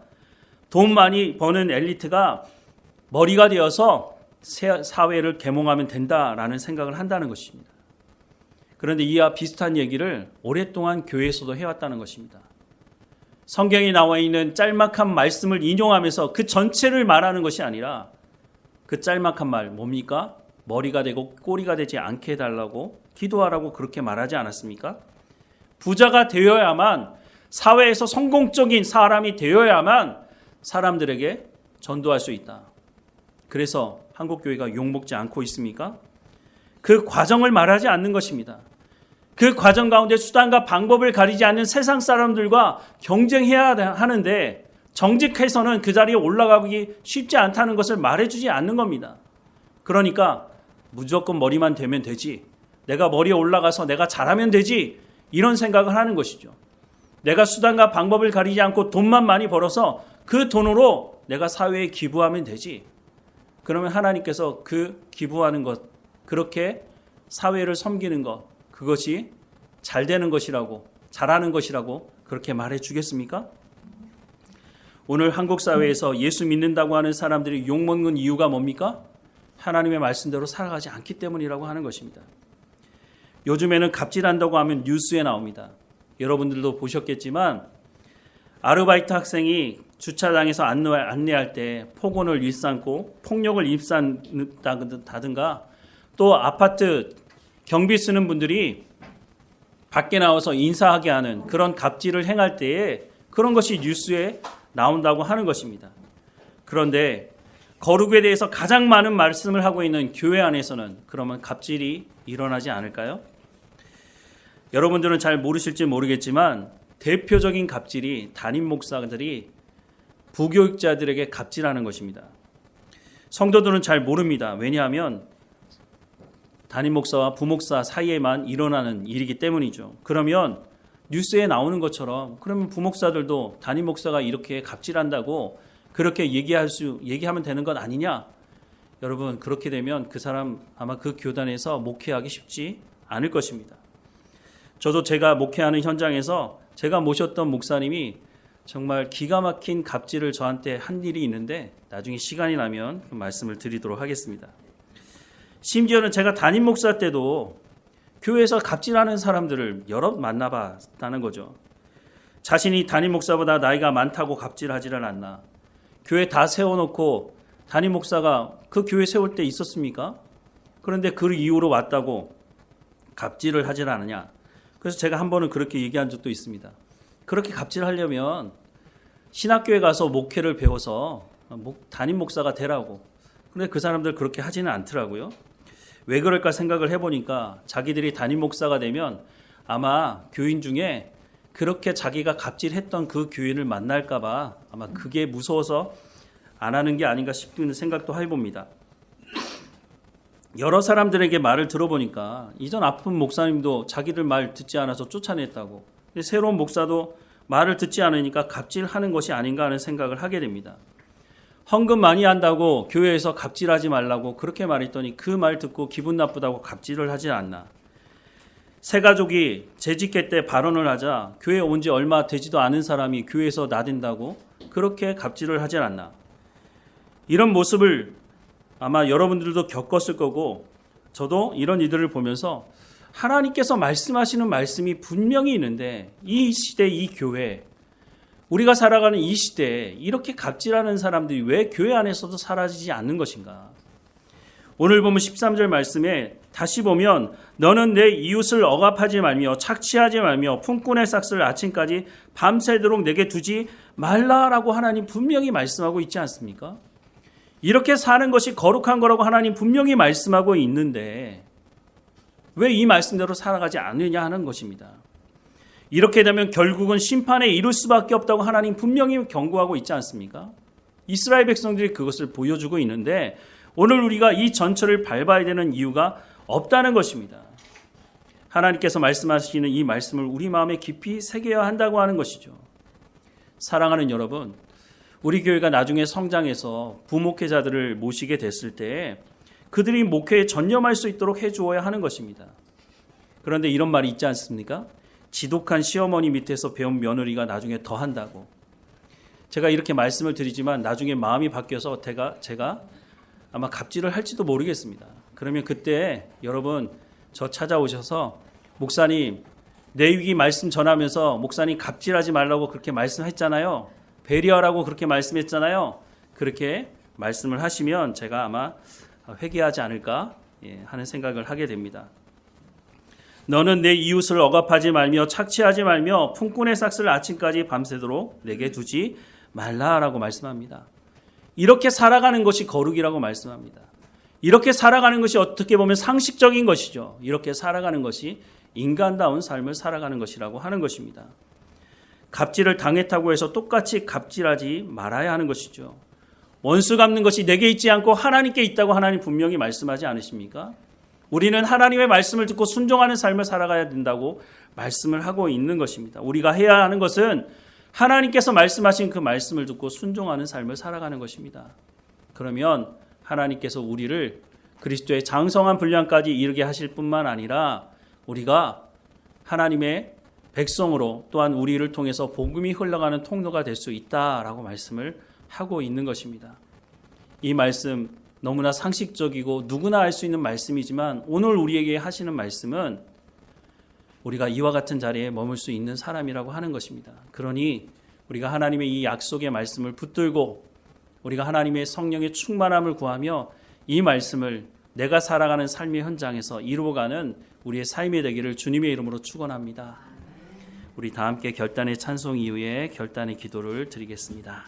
돈 많이 버는 엘리트가 머리가 되어서 사회를 계몽하면 된다라는 생각을 한다는 것입니다. 그런데 이와 비슷한 얘기를 오랫동안 교회에서도 해왔다는 것입니다. 성경에 나와 있는 짤막한 말씀을 인용하면서 그 전체를 말하는 것이 아니라 그 짤막한 말 뭡니까? 머리가 되고 꼬리가 되지 않게 해달라고 기도하라고 그렇게 말하지 않았습니까? 부자가 되어야만 사회에서 성공적인 사람이 되어야만 사람들에게 전도할 수 있다. 그래서 한국교회가 욕먹지 않고 있습니까? 그 과정을 말하지 않는 것입니다. 그 과정 가운데 수단과 방법을 가리지 않는 세상 사람들과 경쟁해야 하는데 정직해서는 그 자리에 올라가기 쉽지 않다는 것을 말해주지 않는 겁니다. 그러니까 무조건 머리만 되면 되지. 내가 머리에 올라가서 내가 잘하면 되지. 이런 생각을 하는 것이죠. 내가 수단과 방법을 가리지 않고 돈만 많이 벌어서 그 돈으로 내가 사회에 기부하면 되지. 그러면 하나님께서 그 기부하는 것, 그렇게 사회를 섬기는 것, 그것이 잘 되는 것이라고, 잘하는 것이라고 그렇게 말해 주겠습니까? 오늘 한국 사회에서 예수 믿는다고 하는 사람들이 욕먹는 이유가 뭡니까? 하나님의 말씀대로 살아가지 않기 때문이라고 하는 것입니다. 요즘에는 갑질한다고 하면 뉴스에 나옵니다. 여러분들도 보셨겠지만 아르바이트 학생이 주차장에서 안내할 때 폭언을 일삼고 폭력을 일삼다든가 또 아파트 경비 쓰는 분들이 밖에 나와서 인사하게 하는 그런 갑질을 행할 때에 그런 것이 뉴스에 나온다고 하는 것입니다. 그런데 거룩에 대해서 가장 많은 말씀을 하고 있는 교회 안에서는 그러면 갑질이 일어나지 않을까요? 여러분들은 잘 모르실지 모르겠지만 대표적인 갑질이 담임 목사들이 부교육자들에게 갑질하는 것입니다. 성도들은 잘 모릅니다. 왜냐하면 담임 목사와 부목사 사이에만 일어나는 일이기 때문이죠. 그러면 뉴스에 나오는 것처럼 그러면 부목사들도 담임 목사가 이렇게 갑질한다고 그렇게 얘기하면 되는 것 아니냐? 여러분 그렇게 되면 그 사람 아마 그 교단에서 목회하기 쉽지 않을 것입니다. 저도 제가 목회하는 현장에서 제가 모셨던 목사님이 정말 기가 막힌 갑질을 저한테 한 일이 있는데 나중에 시간이 나면 그 말씀을 드리도록 하겠습니다. 심지어는 제가 담임 목사 때도 교회에서 갑질하는 사람들을 여러 만나봤다는 거죠. 자신이 담임 목사보다 나이가 많다고 갑질하지를 않나. 교회 다 세워놓고 담임 목사가 그 교회 세울 때 있었습니까? 그런데 그 이후로 왔다고 갑질을 하질 않느냐. 그래서 제가 한 번은 그렇게 얘기한 적도 있습니다. 그렇게 갑질하려면 신학교에 가서 목회를 배워서 담임 목사가 되라고. 그런데 그 사람들 그렇게 하지는 않더라고요. 왜 그럴까 생각을 해보니까 자기들이 담임 목사가 되면 아마 교인 중에 그렇게 자기가 갑질했던 그 교인을 만날까 봐 아마 그게 무서워서 안 하는 게 아닌가 싶은 생각도 해봅니다. 여러 사람들에게 말을 들어보니까 이전 아픈 목사님도 자기들 말 듣지 않아서 쫓아냈다고, 근데 새로운 목사도 말을 듣지 않으니까 갑질하는 것이 아닌가 하는 생각을 하게 됩니다. 헌금 많이 한다고 교회에서 갑질하지 말라고 그렇게 말했더니 그 말 듣고 기분 나쁘다고 갑질을 하지 않나. 새 가족이 재직회 때 발언을 하자 교회 온 지 얼마 되지도 않은 사람이 교회에서 나댄다고 그렇게 갑질을 하지 않나. 이런 모습을 아마 여러분들도 겪었을 거고, 저도 이런 이들을 보면서 하나님께서 말씀하시는 말씀이 분명히 있는데 이 시대, 이 교회, 우리가 살아가는 이 시대에 이렇게 갑질하는 사람들이 왜 교회 안에서도 사라지지 않는 것인가. 오늘 보면 13절 말씀에 다시 보면 너는 내 이웃을 억압하지 말며 착취하지 말며 품꾼의 삭슬 아침까지 밤새도록 내게 두지 말라라고 하나님 분명히 말씀하고 있지 않습니까? 이렇게 사는 것이 거룩한 거라고 하나님 분명히 말씀하고 있는데 왜 이 말씀대로 살아가지 않느냐 하는 것입니다. 이렇게 되면 결국은 심판에 이를 수밖에 없다고 하나님 분명히 경고하고 있지 않습니까? 이스라엘 백성들이 그것을 보여주고 있는데 오늘 우리가 이 전철을 밟아야 되는 이유가 없다는 것입니다. 하나님께서 말씀하시는 이 말씀을 우리 마음에 깊이 새겨야 한다고 하는 것이죠. 사랑하는 여러분, 우리 교회가 나중에 성장해서 부목회자들을 모시게 됐을 때 그들이 목회에 전념할 수 있도록 해주어야 하는 것입니다. 그런데 이런 말이 있지 않습니까? 지독한 시어머니 밑에서 배운 며느리가 나중에 더 한다고. 제가 이렇게 말씀을 드리지만 나중에 마음이 바뀌어서 제가 아마 갑질을 할지도 모르겠습니다. 그러면 그때 여러분 저 찾아오셔서 목사님 내위기 말씀 전하면서 목사님 갑질하지 말라고 그렇게 말씀했잖아요. 배려하라고 그렇게 말씀했잖아요. 그렇게 말씀을 하시면 제가 아마 회개하지 않을까 하는 생각을 하게 됩니다. 너는 내 이웃을 억압하지 말며 착취하지 말며 품꾼의 삭슬 아침까지 밤새도록 내게 두지 말라라고 말씀합니다. 이렇게 살아가는 것이 거룩이라고 말씀합니다. 이렇게 살아가는 것이 어떻게 보면 상식적인 것이죠. 이렇게 살아가는 것이 인간다운 삶을 살아가는 것이라고 하는 것입니다. 갑질을 당했다고 해서 똑같이 갑질하지 말아야 하는 것이죠. 원수 갚는 것이 내게 있지 않고 하나님께 있다고 하나님 분명히 말씀하지 않으십니까? 우리는 하나님의 말씀을 듣고 순종하는 삶을 살아가야 된다고 말씀을 하고 있는 것입니다. 우리가 해야 하는 것은 하나님께서 말씀하신 그 말씀을 듣고 순종하는 삶을 살아가는 것입니다. 그러면 하나님께서 우리를 그리스도의 장성한 분량까지 이르게 하실 뿐만 아니라 우리가 하나님의 백성으로 또한 우리를 통해서 복음이 흘러가는 통로가 될 수 있다라고 말씀을 하고 있는 것입니다. 이 말씀 너무나 상식적이고 누구나 알 수 있는 말씀이지만 오늘 우리에게 하시는 말씀은 우리가 이와 같은 자리에 머물 수 있는 사람이라고 하는 것입니다. 그러니 우리가 하나님의 이 약속의 말씀을 붙들고 우리가 하나님의 성령의 충만함을 구하며 이 말씀을 내가 살아가는 삶의 현장에서 이루어가는 우리의 삶이 되기를 주님의 이름으로 축원합니다. 우리 다 함께 결단의 찬송 이후에 결단의 기도를 드리겠습니다.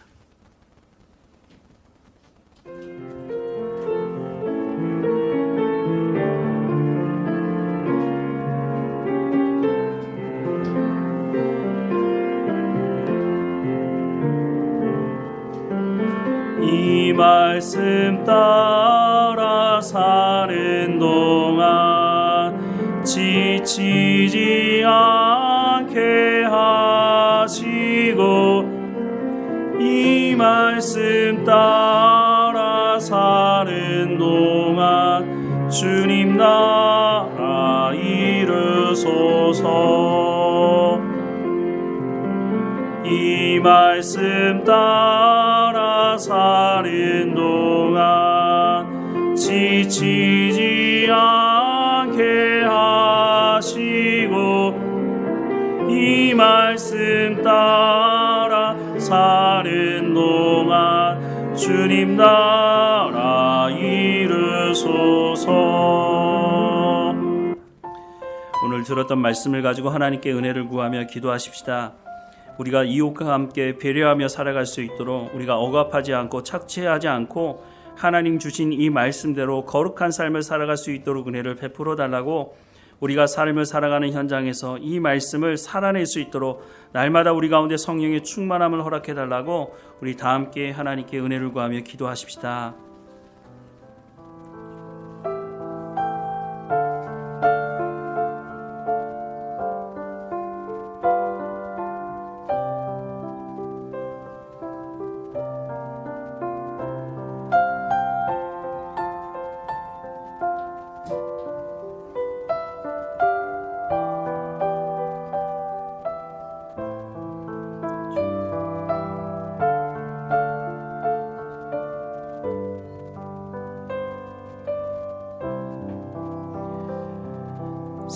이 말씀 따라 사는 동안 지치지 않게 하시고 이 말씀 따라 사는 동안 주님 나라 이루소서. 이 말씀 따라 사는 동안 지치지 않게 하시고 이 말씀 따라 사는 동안 주님 나라 이루소서. 오늘 들었던 말씀을 가지고 하나님께 은혜를 구하며 기도하십시다. 우리가 이웃과 함께 배려하며 살아갈 수 있도록 우리가 억압하지 않고 착취하지 않고 하나님 주신 이 말씀대로 거룩한 삶을 살아갈 수 있도록 은혜를 베풀어 달라고, 우리가 삶을 살아가는 현장에서 이 말씀을 살아낼 수 있도록 날마다 우리 가운데 성령의 충만함을 허락해 달라고 우리 다 함께 하나님께 은혜를 구하며 기도하십시다.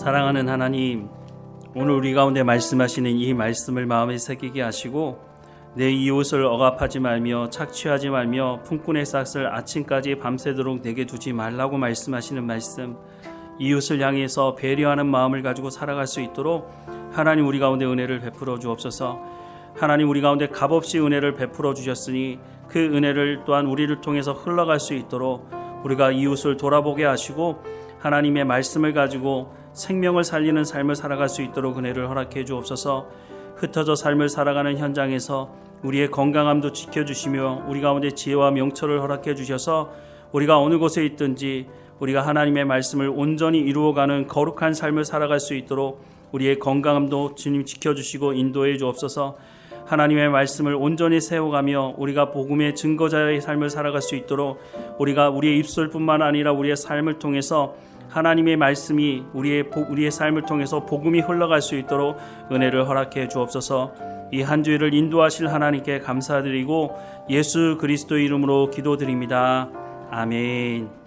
사랑하는 하나님, 오늘 우리 가운데 말씀하시는 이 말씀을 마음에 새기게 하시고 내 이웃을 억압하지 말며 착취하지 말며 품꾼의 싹을 아침까지 밤새도록 내게 두지 말라고 말씀하시는 말씀, 이웃을 향해서 배려하는 마음을 가지고 살아갈 수 있도록 하나님 우리 가운데 은혜를 베풀어 주옵소서. 하나님 우리 가운데 값없이 은혜를 베풀어 주셨으니 그 은혜를 또한 우리를 통해서 흘러갈 수 있도록 우리가 이웃을 돌아보게 하시고 하나님의 말씀을 가지고 생명을 살리는 삶을 살아갈 수 있도록 은혜를 허락해 주옵소서. 흩어져 삶을 살아가는 현장에서 우리의 건강함도 지켜주시며 우리 가운데 지혜와 명철을 허락해 주셔서 우리가 어느 곳에 있든지 우리가 하나님의 말씀을 온전히 이루어가는 거룩한 삶을 살아갈 수 있도록 우리의 건강함도 주님 지켜주시고 인도해 주옵소서. 하나님의 말씀을 온전히 세워가며 우리가 복음의 증거자의 삶을 살아갈 수 있도록 우리가 우리의 입술뿐만 아니라 우리의 삶을 통해서 하나님의 말씀이 우리의 삶을 통해서 복음이 흘러갈 수 있도록 은혜를 허락해 주옵소서. 이 한 주일을 인도하실 하나님께 감사드리고 예수 그리스도의 이름으로 기도드립니다. 아멘.